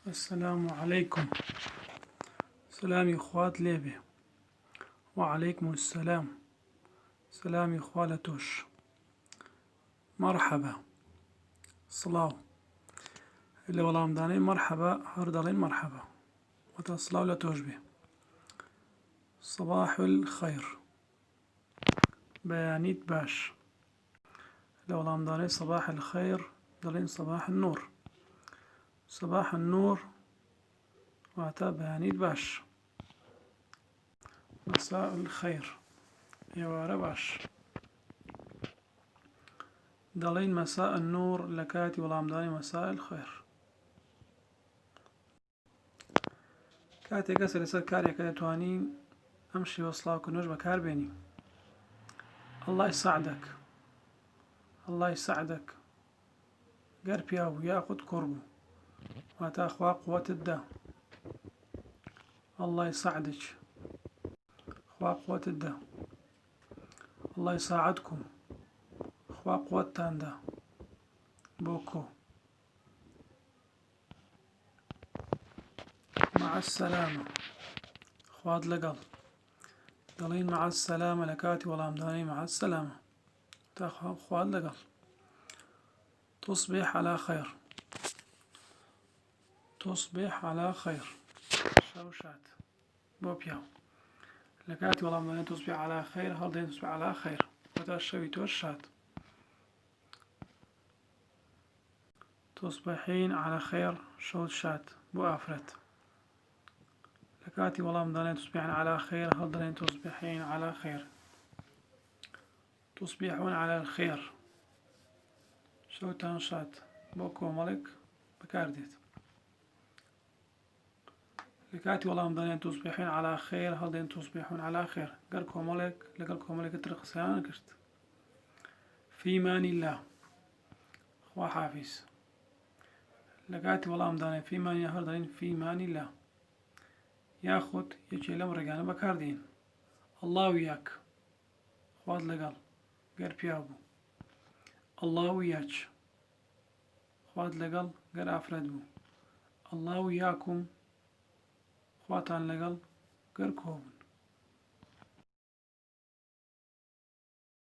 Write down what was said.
السلام عليكم. سلامي خوات ليبي. وعليكم السلام. سلامي خوالتوش. مرحبا. صلاو اللي والله مداني مرحبا هردالين مرحبا وتصلاو لتوش بي. صباح الخير بيانيت باش. اللي والله مداني صباح الخير دالين صباح النور. صباح النور واتا بيانيت باش. مساء الخير يوارا باش. دالين مساء النور لكاتي والله مداني مساء الخير. كاتي قصر يسر كاريا كده توانين أمشي وصلاو كنوش بكار بيني. الله يساعدك. الله يساعدك. قرب ياو ياخد كربو واتا أخوا قوة الدا. الله يساعدك أخوا قوة الدا. الله يساعدكم أخوا قوة تاندا بوكو. مع السلامة خواد لقل دالين مع السلامة لكاتي والله مداني مع السلامة تا خواد لقل. تصبح على خير. تصبح على خير. شوشات بوبياو لكاتي والله مداني تصبح على خير هالدين تصبح على خير وتا الشوي توشات. تصبحين على خير شوشات بو أفرت لكاتي والله مداني تصبحين على خير هالدين تصبحين على خير. تصبحون على الخير شو تنشات بوكو ملك بكارديت لكاتي والله مداني تصبحين على خير هالدين تصبحون على خير. قركو ملك لقركو ملك ترقصيان كشت. في مان الله خوا حافظ لكاتي والله مداني في مان هالدين في مان الله ياخد يجي لم رجعنا بكاردين. الله وياك خواد لقال قرب يابو. الله وياك خواد لقل قر أفردبو. الله وياكم خواتان لقل قر كوبن.